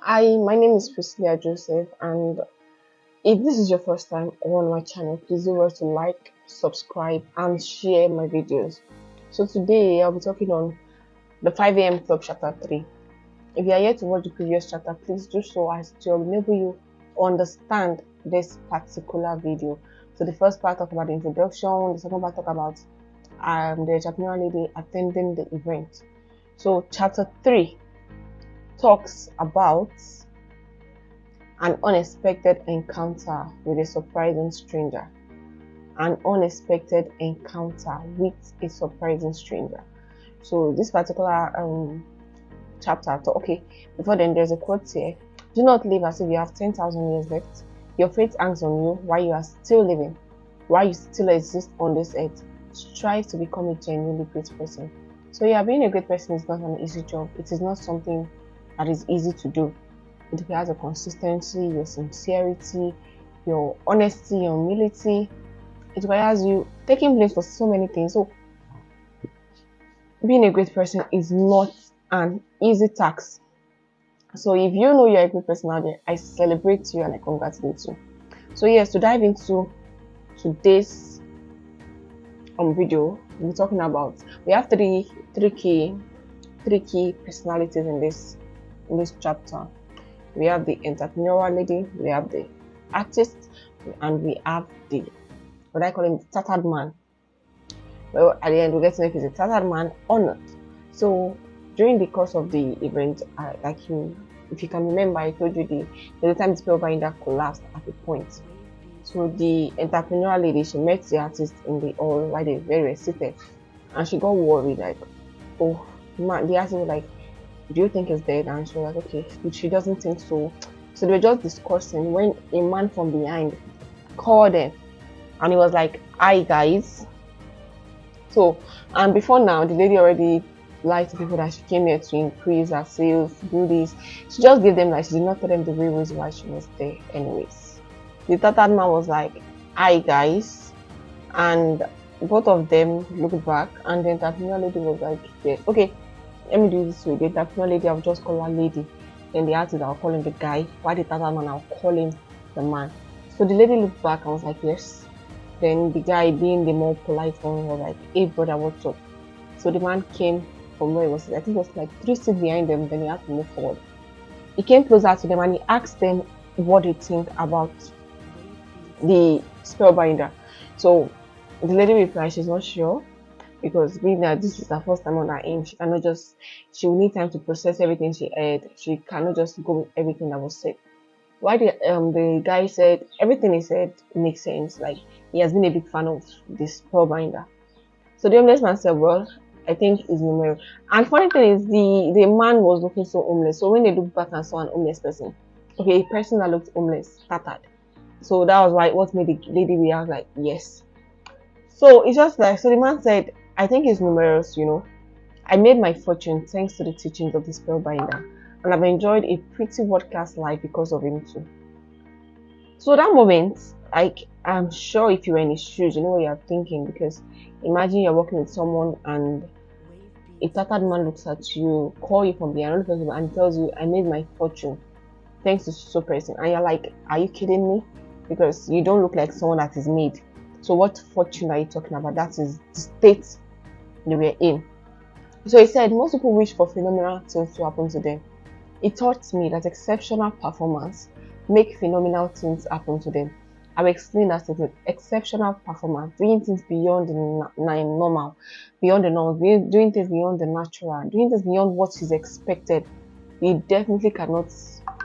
Hi, my name is Priscilla Joseph, and if this is your first time on my channel, please do well to like, subscribe, and share my videos. So today I'll be talking on the 5 a.m. Club Chapter 3. If you are yet to watch the previous chapter, please do so as to enable you understand this particular video. So the first part talk about the introduction, the second part talk about the Japanese lady attending the event. So chapter 3 talks about an unexpected encounter with a surprising stranger. An unexpected encounter with a surprising stranger. So this particular chapter, okay, before then there's a quote here. Do not live as if you have 10,000 years left. Your fate hangs on you while you are still living, while you still exist on this earth. Strive to become a genuinely great person. So yeah, being a great person is not an easy job. It is not something that is easy to do. It requires your consistency, your sincerity, your honesty, your humility. It requires you taking place for so many things. So being a great person is not an easy task. So if you know you're a great person out there, I celebrate you and I congratulate you. So yes, to dive into today's video, we're talking about, we have three key personalities in this chapter. We have the entrepreneurial lady, we have the artist, and we have the, what I call him, the tattered man. Well, at the end, we'll get to know if he's a tattered man or not. So, during the course of the event, if you can remember, I told you the time the spellbinder collapsed at a point. So, the entrepreneurial lady, she met the artist in the hall while they were seated, and she got worried, like, oh, man, the artist was like, do you think he's dead? And she was like, okay, she doesn't think so. So they were just discussing when a man from behind called them, and he was like, hi guys. So, and before now, the lady already lied to people that she came here to increase her sales, do this. She just gave them, like, she did not tell them the real reason why she was there anyways. The third man was like, hi guys, and both of them looked back, and the entrepreneur lady was like, yes, okay, let me do this way. The entrepreneur lady, I'll just call her lady. Then the artist, I'll call him the guy. Why the tattered man, I'll call him the man. So the lady looked back and was like, yes. Then the guy, being the more polite one, was like, hey brother, what's up? So the man came from where he was, I think it was like 3 seats behind them, then he had to move forward. He came closer to them and he asked them what they think about the spellbinder. So the lady replied, she's not sure, because being that this is her first time on her aim, she will need time to process everything she heard. She cannot just go with everything that was said. Why the guy said everything he said makes sense, like he has been a big fan of this spellbinder. So the homeless man said, well, I think it's numerical. And funny thing is, the man was looking so homeless. So when they looked back and saw an homeless person, okay, a person that looked homeless, tattered. So that was why what made the lady react like, yes. So it's just like, so the man said, I think it's numerous, I made my fortune thanks to the teachings of the spellbinder, and I've enjoyed a pretty podcast life because of him too. So that moment, like, I'm sure if you were in his shoes, you know what you're thinking, because imagine you're working with someone and a tattered man looks at you, call you from behind, and tells you, I made my fortune thanks to so person, and you're like, are you kidding me? Because you don't look like someone that is made. So what fortune are you talking about? That is the state they were in. So he said, most people wish for phenomenal things to happen to them. It taught me that exceptional performance make phenomenal things happen to them. I will explain that statement. Exceptional performance, doing things beyond the normal, beyond the normal, doing things beyond the natural, doing things beyond what is expected. You definitely cannot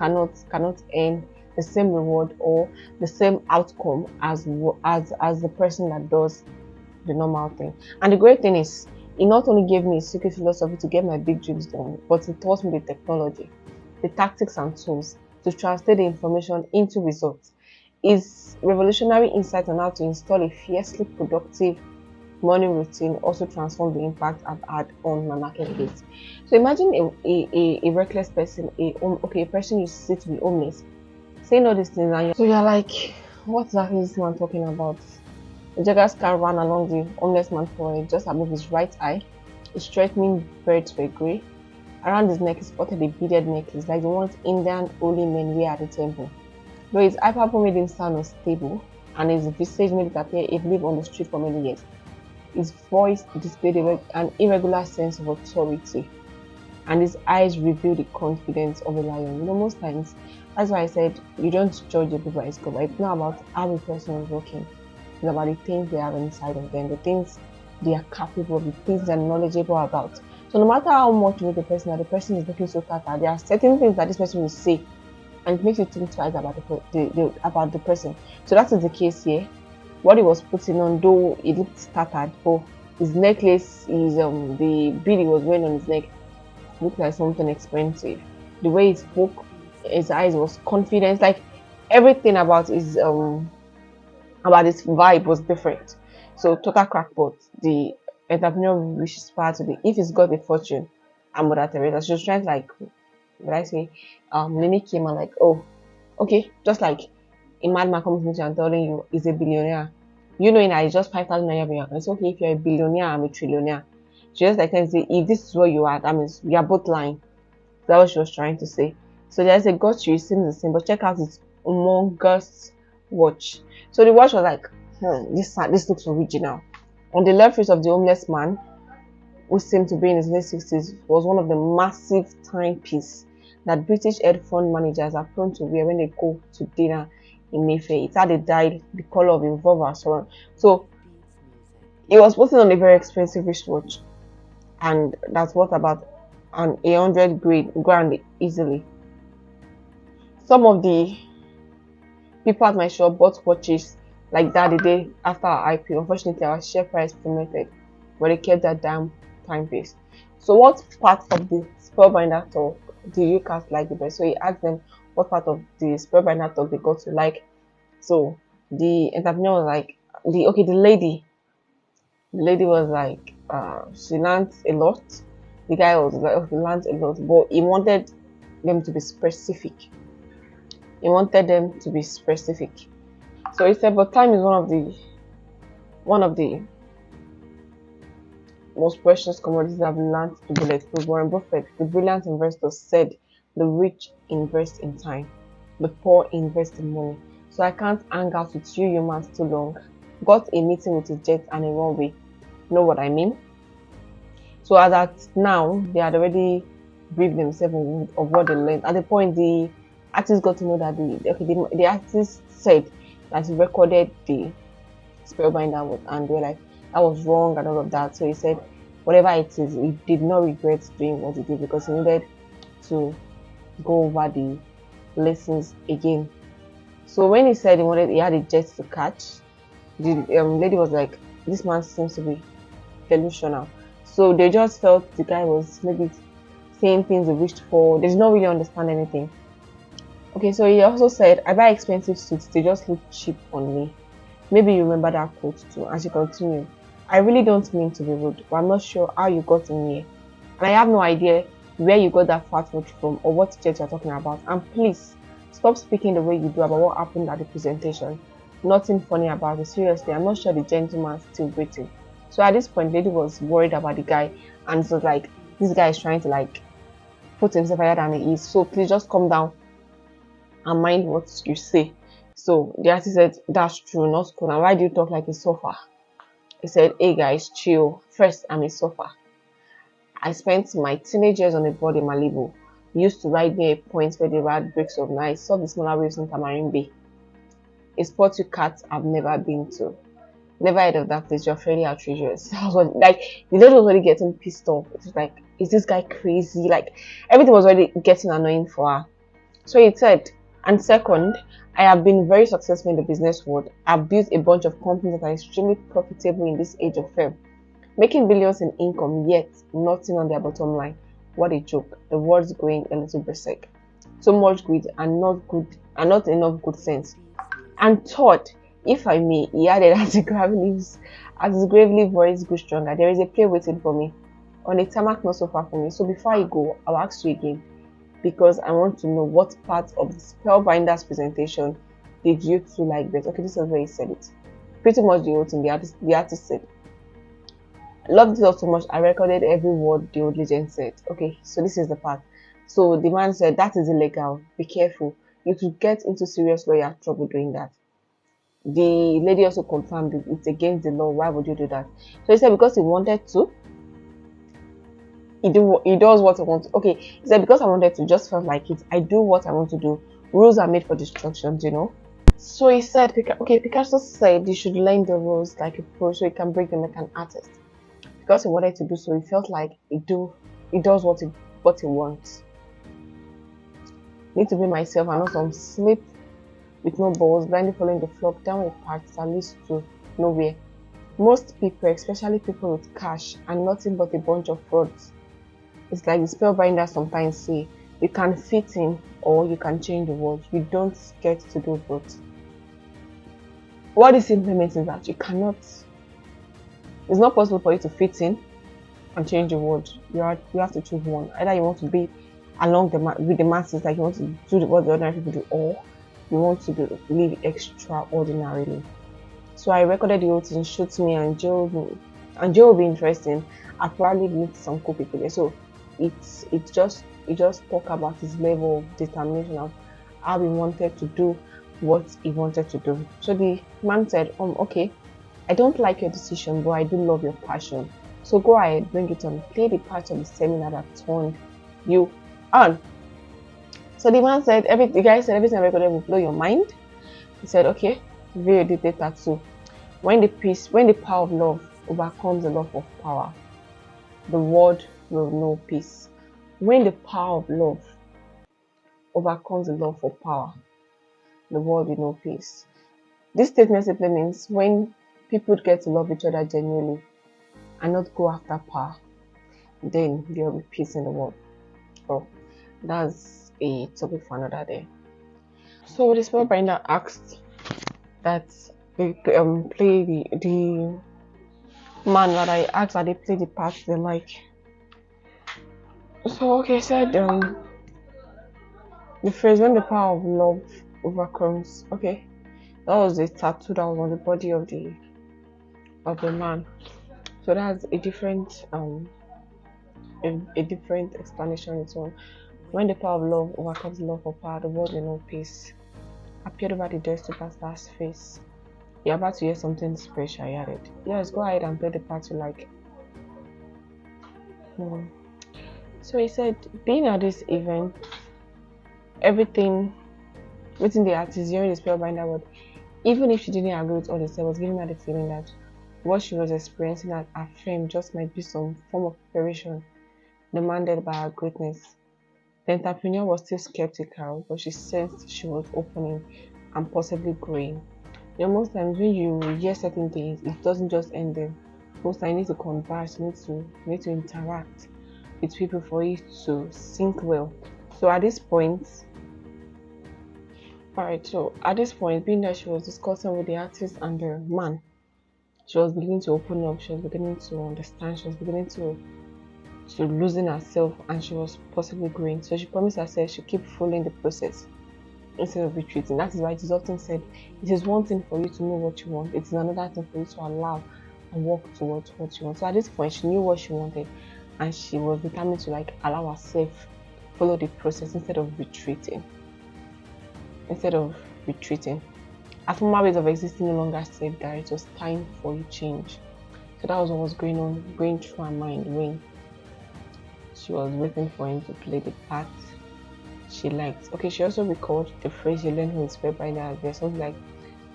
earn the same reward or the same outcome as the person that does the normal thing. And the great thing is, it not only gave me a secret philosophy to get my big dreams done, but it taught me the technology, the tactics and tools to translate the information into results. Is revolutionary insight on how to install a fiercely productive morning routine also transform the impact I've had on my marketplace. So imagine a reckless person, a person you see to be homeless, saying all these things, and so you're like, what exactly is this man talking about? The jogger's car ran along the homeless man for just above his right eye. His threatening birds were grey, Around his neck, he spotted a beaded necklace, like the ones Indian holy men wear at the temple. Though his hyperpole made him sound unstable, and his visage made it appear he'd lived on the street for many years. His voice displayed an irregular sense of authority, and his eyes revealed the confidence of a lion. Most times, that's why I said you don't judge a book by its cover. It's not about how a person is working. It's about the things they have inside of them, the things they are capable of, the things they're knowledgeable about. So no matter how much you meet the person, that the person is looking so tattered, there are certain things that this person will say, and it makes you think twice about about the person. So that is the case here. What he was putting on, though it looked tattered, but his necklace, the bead he was wearing on his neck, looked like something expensive. The way he spoke, his eyes was confidence, like everything about his vibe was different. So total crackpot. The entrepreneur wishes part to be, if he's got a fortune, and Mother Teresa, she was trying to like, what I say, Nini came and like, oh, okay, just like a madman comes to you and telling you he's a billionaire. You know that it's just 5,000 naira. It's okay if you're a billionaire, I'm a trillionaire. She just like can say, if this is what you are, that means we are both lying. That's what she was trying to say. So there's a got you, it seems the same, but check out this humongous watch. So the watch was like, this looks original. On the left wrist of the homeless man, who seemed to be in his late 60s, was one of the massive timepiece that British hedge fund managers are prone to wear when they go to dinner in Mayfair. It had a dial the color of revolver, so on. So it was putting on a very expensive wristwatch, and that's worth about an 100 grand easily. Some of the people at my shop bought watches like that the day after our IPO. Unfortunately, our share price plummeted, but they kept that damn timepiece. So what part of the Spellbinder talk do you cast like the best? So he asked them what part of the Spellbinder talk they got to like. So the entrepreneur was like, the lady was like, she learned a lot. The guy was like, oh, he learned a lot, but he wanted them to be specific. So he said, but time is one of the most precious commodities I've learned to bulletproof. Warren Buffett, the brilliant investor, said the rich invest in time, the poor invest in money. So I can't hang out with you humans too long. Got a meeting with a jet and a runway. Know what I mean? So as at now, they had already briefed themselves of what they learned. At the point, the artist got to know that the artist said that he recorded the Spellbinder, and they were like, that was wrong and all of that. So he said, whatever it is, he did not regret doing what he did because he needed to go over the lessons again. So when he said he had a jet to catch, the lady was like, this man seems to be delusional. So they just felt the guy was maybe saying things they wished for. They did not really understand anything. Okay, so he also said, I buy expensive suits, they just look cheap on me. Maybe you remember that quote too. As you continue, I really don't mean to be rude, but I'm not sure how you got in here. And I have no idea where you got that fat watch from or what jet you're talking about. And please, stop speaking the way you do about what happened at the presentation. Nothing funny about it. Seriously, I'm not sure the gentleman's still waiting. So at this point, lady was worried about the guy, and so like, this guy is trying to like put himself higher than he is. So please just calm down and mind what you say. So the artist said, that's true, not cool. And why do you talk like a suffer? He said, hey guys, chill. First, I'm a suffer. I spent my teenage years on a board in Malibu. Used to ride near a point where the rad breaks of night. Saw the smaller waves in Tamarind Bay. A spot you cats I've never been to. Never heard of that place. You're fairly outrageous. I was like, the lady was already getting pissed off. It was like, is this guy crazy? Like, everything was already getting annoying for her. So he said, and second, I have been very successful in the business world. I've built a bunch of companies that are extremely profitable in this age of fame, making billions in income, yet nothing on their bottom line. What a joke. The world's going a little berserk. So much greed and not enough good sense. And third, if I may, he added as his gravely voice grew stronger, there is a play waiting for me on a tarmac not so far from me. So before I go, I'll ask you again, because I want to know what part of the Spellbinder's presentation did you two like best. Okay, this is where he said it. Pretty much the whole thing the artist said. I loved it all so much. I recorded every word the old legend said. Okay, so this is the part. So the man said, that is illegal. Be careful. You could get into serious lawyer trouble doing that. The lady also confirmed it's against the law. Why would you do that? So he said because he wanted to. He does what I want to. Okay, he said because I wanted to, just felt like it. I do what I want to do. Rules are made for destruction, you know. So he said, okay, Picasso said you should learn the rules like a pro so you can break them like an artist. Because he wanted to do so, he felt like he does what he wants. Need to be myself and not some sleep with no balls, blindly following the flock down a path that leads to nowhere. Most people, especially people with cash, are nothing but a bunch of frauds. It's like the spellbinder sometimes say, you can fit in or you can change the world. You don't get to do both. What this simply means is that you cannot. It's not possible for you to fit in and change the world. You have to choose one. Either you want to be along with the masses, like you want to do what the ordinary people do, or you want to live extraordinarily. So I recorded the whole thing, shoot me and jail me. And jail will be interesting. I probably meet some cool people there. So it just talk about his level of determination of how he wanted to do what he wanted to do. So the man said, okay, I don't like your decision, but I do love your passion. So go ahead, bring it on. Play the part of the seminar that turned you on. So the man said, the guy said everything I recorded will blow your mind. He said, okay, video the data too. When the power of love overcomes the love of power, the world will know peace. When the power of love overcomes the love for power, the world will know peace. This statement simply means when people get to love each other genuinely and not go after power, then there will be peace in the world. Oh, that's a topic for another day. So the spellbinder asked that they play the man that I asked that they play the part they like. So okay, said the phrase when the power of love overcomes. Okay, that was a tattoo that was on the body of the man. So that's a different a different explanation. It's on when the power of love overcomes the love for power, the world will know peace. Appeared over the dead superstar's face. You're about to hear something special, he added. Yes, go ahead and play the part you like. So he said, being at this event, everything within the artist, hearing the spellbinder word, even if she didn't agree with all he said, was giving her the feeling that what she was experiencing at her fame just might be some form of preparation demanded by her greatness. The entrepreneur was still skeptical, but she sensed she was opening and possibly growing. You know, most times when you hear certain things, it doesn't just end there. Most times you need to converse, you need to interact with people for it to sync well. So at this point, being that she was discussing with the artist and the man, she was beginning to open up, she was beginning to understand, she was beginning to losing herself, and she was possibly growing. So she promised herself she'd keep following the process instead of retreating. That is why it is often said, it is one thing for you to know what you want, it's another thing for you to allow and work towards what you want. So at this point, she knew what she wanted, and she was determined to allow herself follow the process instead of retreating. Her former ways of existing no longer served her. It was time for a change. So that was what was going through her mind when she was waiting for him to play the part she liked. Okay, she also recalled the phrase you learned from spellbinder. There's something like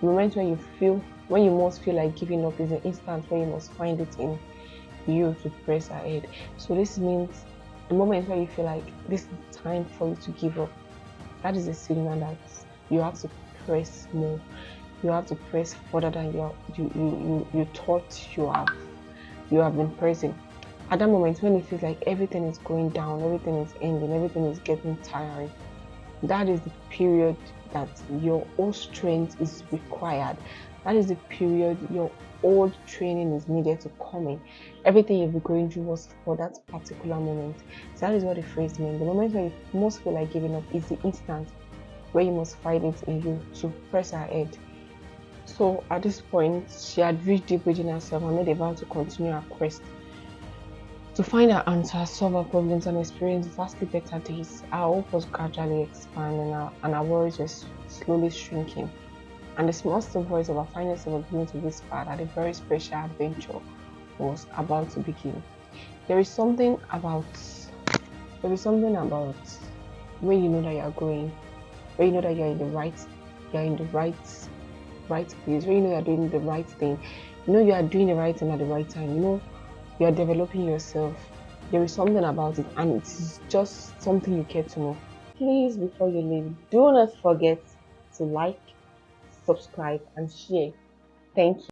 the moment when you most feel like giving up is an instant where you must find it in you to press ahead. So this means the moment where you feel like this is time for you to give up, that is a signal that you have to press more. You have to press further than you thought you have been pressing. At that moment when it feels like everything is going down, everything is ending, everything is getting tiring, that is the period that your old strength is required. That is the period your old training is needed to come in. Everything you've been going through was for that particular moment. So that is what the phrase means. The moment when you most feel like giving up is the instant where you must find it in you to press ahead. So at this point, she had reached deep within herself and made a vow to continue her quest. to find our answers, solve our problems, and experience vastly better days. Our hope was gradually expanding, and our worries were slowly shrinking. And the small step voice of our finest ever beginning to whisper that a very special adventure was about to begin. There is something about when you know that you are going, when you know that you're in the right place, when you know you're doing the right thing, you know you are doing the right thing at the right time, you know you are developing yourself. There is something about it, and it is just something you care to know. Please, before you leave, do not forget to like, subscribe, and share. Thank you.